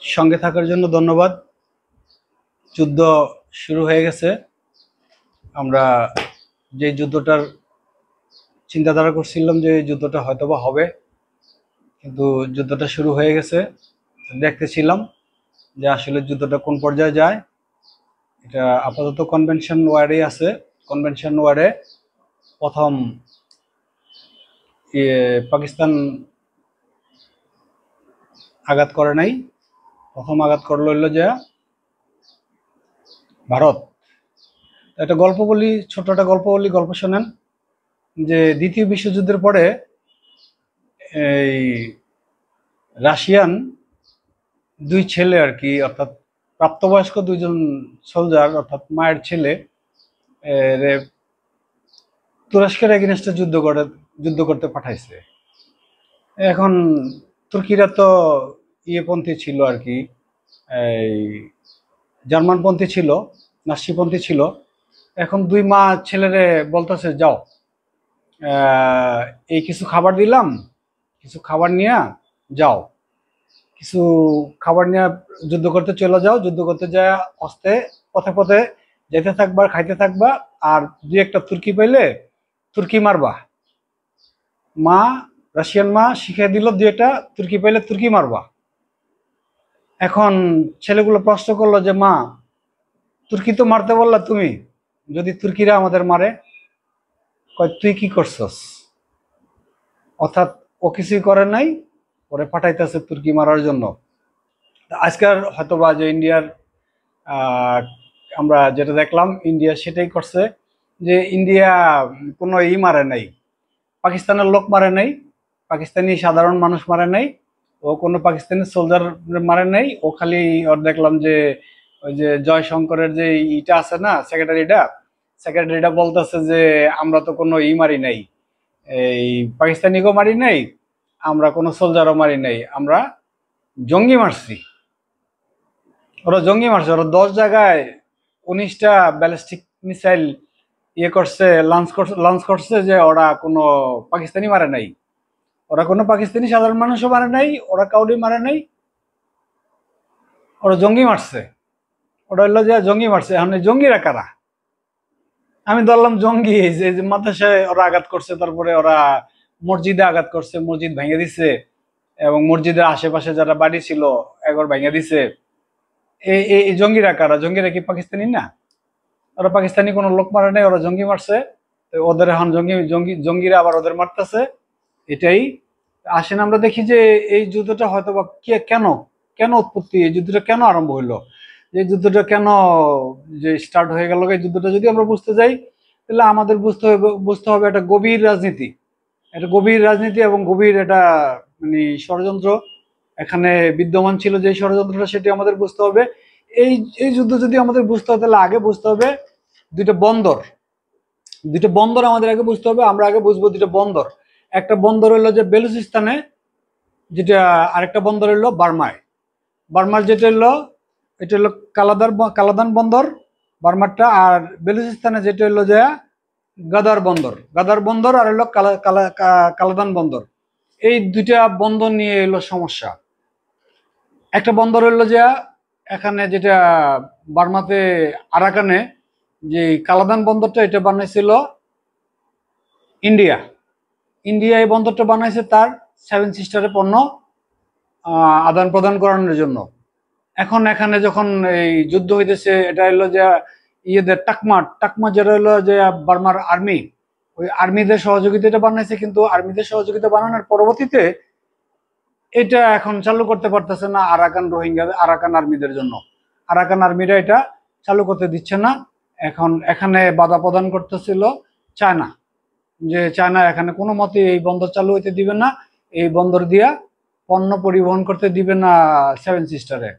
সঙ্গে থাকার জন্য ধন্যবাদ। যুদ্ধ শুরু হয়ে গেছে। আমরা যে যুদ্ধটার চিন্তাধারা করছিলাম যে যুদ্ধটা হয়তোবা হবে, কিন্তু যুদ্ধটা শুরু হয়ে গেছে। দেখতেছিলাম যে আসলে যুদ্ধটা কোন পর্যায়ে যায়। এটা আপাতত কনভেনশন ওয়ারে আছে। কনভেনশন ওয়ারে প্রথম পাকিস্তান আঘাত করে নাই। প্রথম আঘাত করলো হইলো যে ভারত। একটা গল্প বলি, ছোট একটা গল্প বলি, গল্প শোনেন। যে দ্বিতীয় বিশ্বযুদ্ধের পরে এই রাশিয়ান দুই ছেলে আর কি, অর্থাৎ প্রাপ্তবয়স্ক দুইজন সোলজার, অর্থাৎ মায়ের ছেলে রে তুরস্কের এগেনস্টে যুদ্ধ করতে পাঠাইছে। এখন তুর্কিরা তো ইয়েপন্থী ছিল আর কি, এই জার্মানপন্থী ছিল, নাৎসিপন্থী ছিল। এখন দুই মা ছেলেরে বলতেছে, যাও, এই কিছু খাবার দিলাম, কিছু খাবার নিয়ে যাও, কিছু খাবার নিয়ে যুদ্ধ করতে চলে যাও। যুদ্ধ করতে যায় অস্তে পথে পথে যেতে থাকবা, খাইতে থাকবা, আর দুই একটা তুর্কি পাইলে তুর্কি মারবা। মা, রাশিয়ান মা শিখিয়ে দিল, দুই একটা তুর্কি পাইলে তুর্কি মারবা। এখন ছেলেগুলো প্রশ্ন করলো যে, মা, তুর্কি তো মারতে বললা তুমি, যদি তুর্কিরা আমাদের মারে? কয়, তুই কি করছস? অর্থাৎ ও কিছুই করে নাই, ওরে পাঠাইতেছে তুর্কি মারার জন্য। আজকাল হয়তোবা যে ইন্ডিয়ার আমরা যেটা দেখলাম, ইন্ডিয়া সেটাই করছে। যে ইন্ডিয়া কোনো মারে নাই, পাকিস্তানের লোক মারে নাই, পাকিস্তানি সাধারণ মানুষ মারে নাই, ও কোনো পাকিস্তানি সোলজার মারে নাই। ও খালি ওর দেখলাম যে ওই যে জয়শঙ্করের যে ইটা আছে না, সেক্রেটারিটা বলতেছে যে আমরা তো কোনো মারি নাই, এই পাকিস্তানিকেও মারি নাই, আমরা কোনো সোলজারও মারি নাই, আমরা জঙ্গি মারছি। ওরা জঙ্গি মারছে, ওরা 10 জায়গায় 19টা ব্যালিস্টিক মিসাইল করছে, লঞ্চ করছে। যে ওরা কোনো পাকিস্তানি মারে নাই, ওরা কোনো পাকিস্তানি সাধারণ মানুষও মারে নাই, ওরা কাউরি মারে নাই, ওরা জঙ্গি মারছে। ওরা হইলো যে জঙ্গি মারছে। এখন জঙ্গিরা কারা? আমি ধরলাম জঙ্গি যে মাদ্রাসায় ওরা আঘাত করছে, তারপরে ওরা মসজিদে আঘাত করছে, মসজিদ ভেঙে দিছে, এবং মসজিদের আশেপাশে যারা বাড়ি ছিল একবার ভেঙে দিছে। এই জঙ্গিরা কারা? জঙ্গিরা কি পাকিস্তানি না? ওরা পাকিস্তানি কোনো লোক মারে নাই, ওরা জঙ্গি মারছে। ওদের এখন জঙ্গিরা আবার ওদের মারতেছে। এটাই। আসেন আমরা দেখি যে এই যুদ্ধটা হয়তো বা কেন কেন উৎপত্তি, এই যুদ্ধটা কেন আরম্ভ হইলো, এই যুদ্ধটা কেন যে স্টার্ট হয়ে গেল। এই যুদ্ধটা যদি আমরা বুঝতে যাই, তাহলে আমাদের বুঝতে হবে একটা গভীর রাজনীতি, একটা গভীর রাজনীতি এবং গভীর একটা মানে ষড়যন্ত্র এখানে বিদ্যমান ছিল। যে ষড়যন্ত্রটা, সেটি আমাদের বুঝতে হবে। এই এই যুদ্ধ যদি আমাদের বুঝতে হয়, তাহলে আগে বুঝতে হবে দুইটা বন্দর। দুইটা বন্দর আমাদের আগে বুঝতে হবে। আমরা আগে বুঝবো দুইটা বন্দর। একটা বন্দর হলো যে বেলুচিস্তানে, যেটা, আরেকটা বন্দর হলো বার্মায়। বার্মার যেটা হলো, এটা হলো কালাদান বন্দর, বার্মারটা। আর বেলুচিস্তানে যেটা হলো যে গাদার বন্দর, আর হলো কালাদান বন্দর। এই দুইটা বন্দর নিয়ে এলো সমস্যা। একটা বন্দর হলো যে এখানে, যেটা বার্মাতে আরাকানে, যে কালাদান বন্দরটা, এটা বানাইছিল ইন্ডিয়া। ইন্ডিয়া এই বন্দরটা বানাইছে তার 7 সিস্টারে পণ্য আদান প্রদান করানোর জন্য। এখন এখানে যখন এই যুদ্ধ হইতেছে, এটা হলো যে ইয়েদের টাকমা যেটা হলো যে বার্মার আর্মি, ওই আর্মিদের সহযোগিতা এটা বানাইছে। কিন্তু আর্মিদের সহযোগিতা বানানোর পরবর্তীতে এটা এখন চালু করতে পারতেছে না আরাকান আর্মিদের জন্য। আরাকান আর্মিরা এটা চালু করতে দিচ্ছে না। এখন এখানে বাধা প্রদান করতেছিল চায়না, যে চায়না এখানে কোনো মতে এই বন্দর চালু হইতে দিবে না, এই বন্দর দিয়া পণ্য পরিবহন করতে দিবে না 7 সিস্টারে।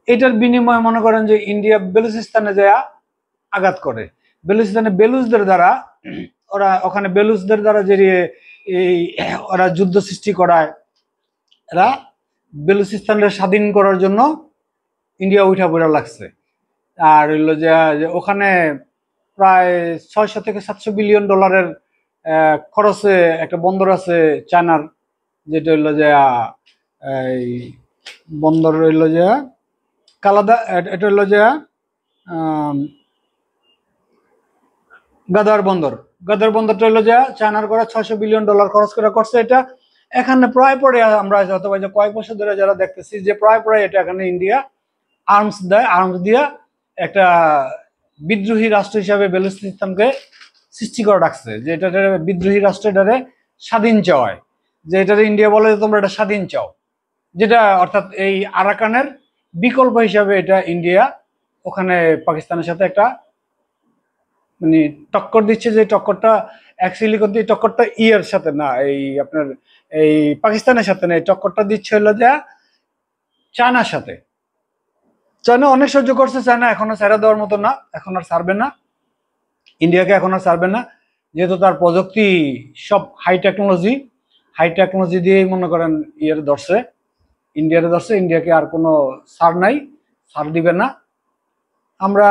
এটার বিনিময়ে মনে করেন যে ইন্ডিয়া বেলুচিস্তানে যায় আঘাত করে। বেলুচিস্তানে বেলুচদের দ্বারা, ওরা ওখানে বেলুচদের দ্বারা যে এই ওরা যুদ্ধ সৃষ্টি করায়, এরা বেলুচিস্তানকে স্বাধীন করার জন্য ইন্ডিয়া উঠা পড়া লাগছে। আর হইলো যে ওখানে প্রায় 600 থেকে 700 বিলিয়ন ডলারের খরচে একটা বন্দর আছে চায়নার, যেটা হইলো যে এই বন্দর রইল যে কালাদা, এটা হইল যে গাদার বন্দর। গাদার বন্দরটা হইল যে চায়নার করে $600 বিলিয়ন খরচ করে করছে এটা। এখানে প্রায় পরে আমরা হয়তো যে কয়েক বছর ধরে যারা দেখতেছি যে প্রায় এটা এখানে ইন্ডিয়া আর্মস দেয়, আর্মস দিয়া একটা বিদ্রোহী রাষ্ট্র হিসাবে বেলুচিস্তানকে সৃষ্টি করে রাখছে, যে এটা বিদ্রোহী রাষ্ট্র, এটারে স্বাধীন চাওয়ায়, যে এটারে ইন্ডিয়া বলে যে তোমরা এটা স্বাধীন চাও, যেটা অর্থাৎ এই আরাকানের বিকল্প হিসাবে এটা ইন্ডিয়া ওখানে পাকিস্তানের সাথে একটা মানে টক্কর দিচ্ছে, যে টক্করটা অ্যাকচুয়ালি কিন্তু এই টক্করটা ইয়ের সাথে না, এই আপনার এই পাকিস্তানের সাথে না, এই টক্করটা দিচ্ছে হলো যে চায়নার সাথে। চায়না অনেক সহ্য করছে, চায়না এখনো ছেড়ে দেওয়ার মতো না, এখন আর ছাড়বে না ইন্ডিয়াকে, এখন আর ছাড়বে না, যেহেতু তার প্রযুক্তি সব হাই টেকনোলজি দিয়েই মনে করেন ইয়ের ধরছে, ইন্ডিয়ারে ধরছে, ইন্ডিয়াকে আর কোনো ছাড় নাই, ছাড় দিবে না। আমরা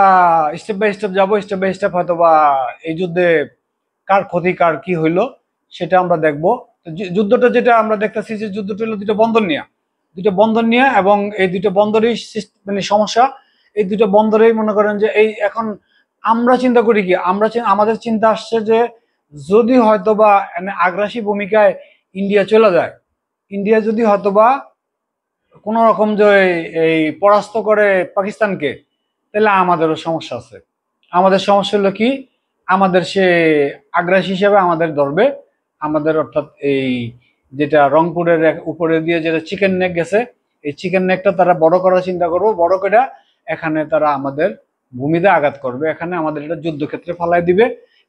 স্টেপ বাই স্টেপ যাবো, স্টেপ বাই স্টেপ হয়তো বা এই যুদ্ধে কার ক্ষতি কার কি হইলো সেটা আমরা দেখবো। যুদ্ধটা যেটা আমরা দেখতেছি যে যুদ্ধটা হলো দুটো বন্দর নিয়ে এবং এই দুটো বন্দরই মানে সমস্যা, এই দুটো বন্দরেই মনে করেন যে এই এখন আমরা চিন্তা করি কি, আমাদের চিন্তা আসছে যে যদি হয়তোবা আগ্রাসী ভূমিকায় ইন্ডিয়া চলে যায়, ইন্ডিয়া যদি হয়তোবা কোন রকম যে এই পরাস্ত করে পাকিস্তানকে, তাহলে আমাদেরও সমস্যা আছে। আমাদের সমস্যা হলো কি, আমাদের সে আগ্রাসী হিসেবে আমাদের ধরবে, আমাদের অর্থাৎ এই যেটা রংপুরের উপরে দিয়ে যেটা চিকেন নেক গেছে, এই চিকেন নেকটা তারা বড় করার চিন্তা করবো, বড় করে এখানে তারা আমাদের ভূমিতে আঘাত করবে, এখানে আমাদের এটা যুদ্ধক্ষেত্রে ফালাই দিবে,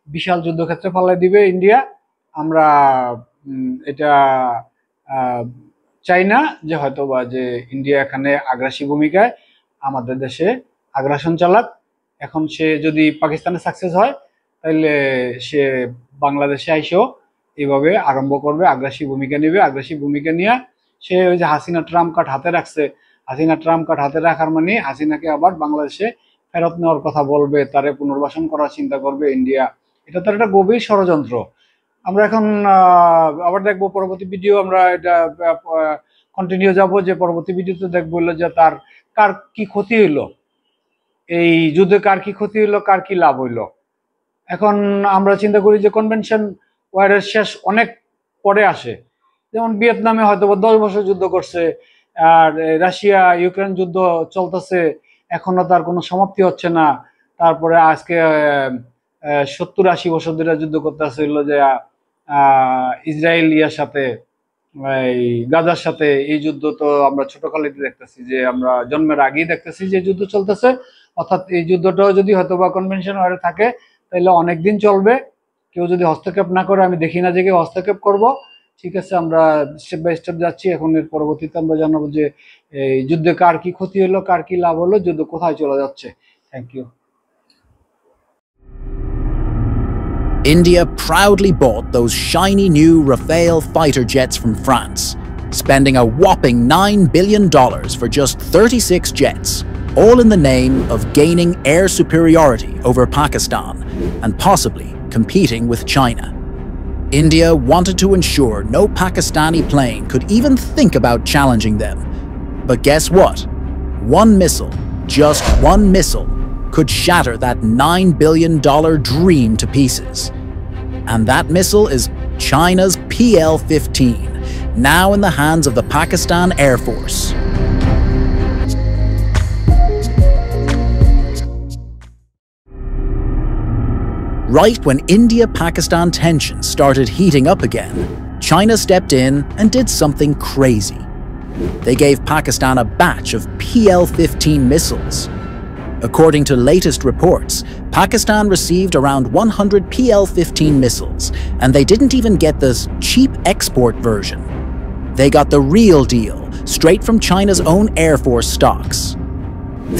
বিশাল যুদ্ধক্ষেত্রে ফালাই দিবে ইন্ডিয়া। আমরা এটা চাই না যে হয়তো বা যে ইন্ডিয়া এখানে আগ্রাসী ভূমিকায় আমাদের দেশে আগ্রাসন চালাক। এখন সে যদি পাকিস্তানে সাকসেস হয় তাহলে সে বাংলাদেশে আইসেও এইভাবে আরম্ভ করবে, আগ্রাসী ভূমিকা নেবে, আগ্রাসী ভূমিকা নিয়ে সে ওই যে হাসিনা ট্রাম্প কার্ড হাতে রাখছে, হাসিনা ট্রাম্প কার্ড হাতে রাখার মানে হাসিনাকে আবার বাংলাদেশে ফেরত নেওয়ার কথা বলবে, তারে পুনর্বাসন করার চিন্তা করবে ইন্ডিয়া। এটা তার একটা গভীর ষড়যন্ত্র। আমরা এখন আবার দেখবো পরবর্তী ভিডিও, আমরা এটা কন্টিনিউ যাব, যে পরবর্তী ভিডিওতে দেখবো যে তার কার কি ক্ষতি হইলো, এই যুদ্ধে কার কি ক্ষতি হইলো, কার কি লাভ হইলো। এখন আমরা চিন্তা করি যে কনভেনশন ওয়ারের শেষ অনেক পরে আসে, যেমন ভিয়েতনামে হয়তো 10 বছর যুদ্ধ করছে, আর রাশিয়া ইউক্রেন যুদ্ধ চলতেছে, এখনো তার কোনো সমাপ্তি হচ্ছে না। তারপরে আজকে 70-80 বছর ধরে যুদ্ধ করতে আসছিল যে ইসরায়েল ইয়ার সাথে, এই গাজার সাথে, এই যুদ্ধ তো আমরা ছোটকালেতে দেখতেছি, যে আমরা জন্মের আগেই দেখতেছি যে যুদ্ধ চলতেছে। অর্থাৎ এই যুদ্ধটাও যদি হয়তো বা কনভেনশন ওয়ারে থাকে তাহলে অনেকদিন চলবে, কেউ যদি হস্তক্ষেপ না করে, আমি দেখি না যে কেউ হস্তক্ষেপ করব। ঠিক আছে, আমরা স্টেপ বাই স্টেপ যাচ্ছি। এখন এর পরবর্তীতে আমরা জানাবো যে এই যুদ্ধে কার কি ক্ষতি হলো, কার কি লাভ হলো, যুদ্ধ কোথায় চলে যাচ্ছে। Thank you. India proudly bought those shiny new Rafale fighter jets from France, spending a whopping $9 billion for just 36 jets, all in the name of gaining air superiority over Pakistan and possibly competing with China. India wanted to ensure no Pakistani plane could even think about challenging them. But guess what? One missile, just one missile, could shatter that $9 billion dream to pieces. And that missile is China's PL-15, now in the hands of the Pakistan Air Force. Right when India-Pakistan tensions started heating up again, China stepped in and did something crazy. They gave Pakistan a batch of PL-15 missiles. According to latest reports, Pakistan received around 100 PL-15 missiles, and they didn't even get this cheap export version. They got the real deal, straight from China's own Air Force stocks.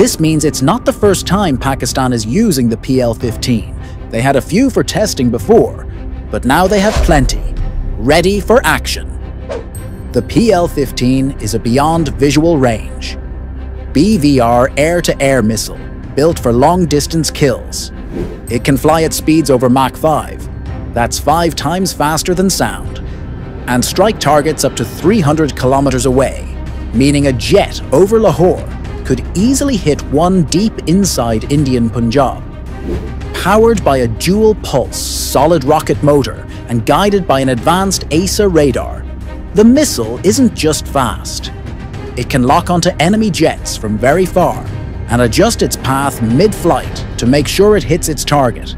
This means it's not the first time Pakistan is using the PL-15. They had a few for testing before, but now they have plenty, ready for action. The PL-15 is a beyond visual range BVR air-to-air missile built for long-distance kills. It can fly at speeds over Mach 5, that's 5 times faster than sound, and strike targets up to 300 kilometers away, meaning a jet over Lahore could easily hit one deep inside Indian Punjab. Powered by a dual-pulse solid rocket motor and guided by an advanced AESA radar, the missile isn't just fast. It can lock onto enemy jets from very far and adjust its path mid-flight to make sure it hits its target.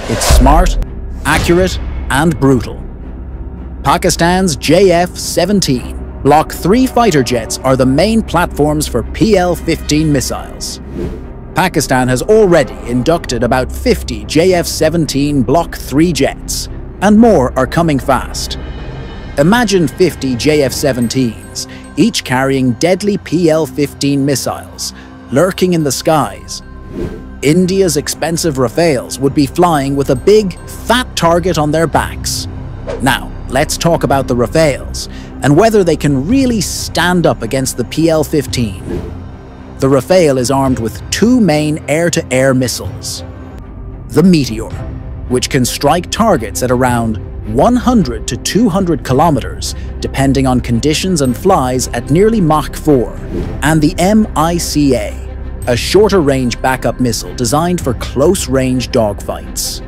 It's smart, accurate, and brutal. Pakistan's JF-17 Block 3 fighter jets are the main platforms for PL-15 missiles. Pakistan has already inducted about 50 JF-17 Block 3 jets, and more are coming fast. Imagine 50 JF-17s, each carrying deadly PL-15 missiles, lurking in the skies. India's expensive Rafales would be flying with a big, fat target on their backs. Now, let's talk about the Rafales and whether they can really stand up against the PL-15. The Rafale is armed with two main air-to-air missiles. The Meteor, which can strike targets at around 100 to 200 kilometers, depending on conditions, and flies at nearly Mach 4, and the MICA, a shorter-range backup missile designed for close-range dogfights.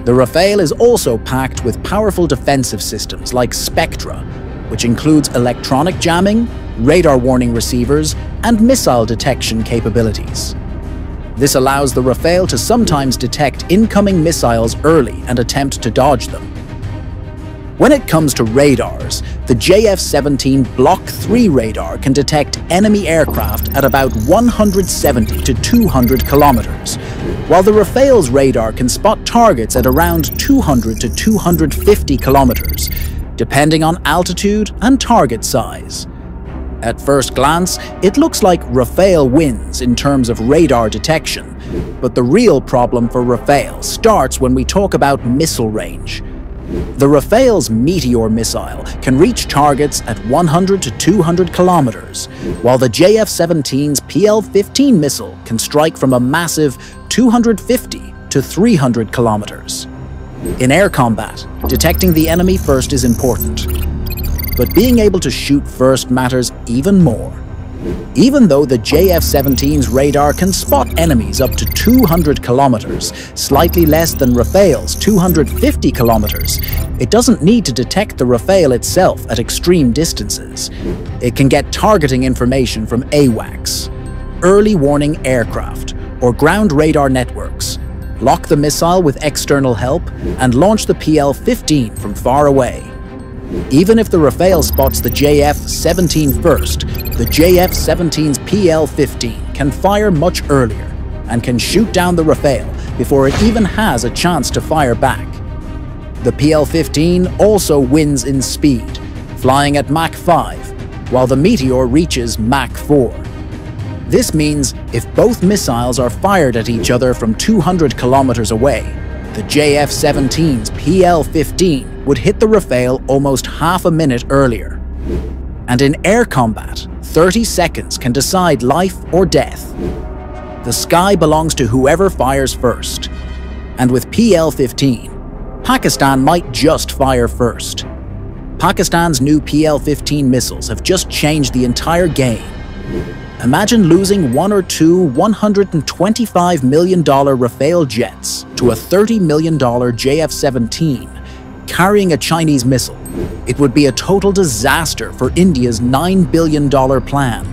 The Rafale is also packed with powerful defensive systems like Spectra, which includes electronic jamming, radar warning receivers, and missile detection capabilities. This allows the Rafale to sometimes detect incoming missiles early and attempt to dodge them. When it comes to radars, the JF-17 Block 3 radar can detect enemy aircraft at about 170 to 200 kilometers, while the Rafale's radar can spot targets at around 200 to 250 kilometers, depending on altitude and target size. At first glance, it looks like Rafale wins in terms of radar detection, but the real problem for Rafale starts when we talk about missile range. The Rafale's Meteor missile can reach targets at 100 to 200 kilometers, while the JF-17's PL-15 missile can strike from a massive 250 to 300 kilometers. In air combat, detecting the enemy first is important, but being able to shoot first matters even more. Even though the JF-17's radar can spot enemies up to 200 kilometers, slightly less than Rafale's 250 kilometers, it doesn't need to detect the Rafale itself at extreme distances. It can get targeting information from AWACS, early warning aircraft, or ground radar networks, lock the missile with external help, and launch the PL-15 from far away. Even if the Rafale spots the JF-17 first, the JF-17's PL-15 can fire much earlier and can shoot down the Rafale before it even has a chance to fire back. The PL-15 also wins in speed, flying at Mach 5, while the Meteor reaches Mach 4. This means if both missiles are fired at each other from 200 kilometers away, the JF-17's PL-15 would hit the Rafale almost half a minute earlier. And in air combat, 30 seconds can decide life or death. The sky belongs to whoever fires first. And with PL-15, Pakistan might just fire first. Pakistan's new PL-15 missiles have just changed the entire game. Imagine losing one or two $125 million Rafale jets to a $30 million JF-17 carrying a Chinese missile. It would be a total disaster for India's $9 billion plan.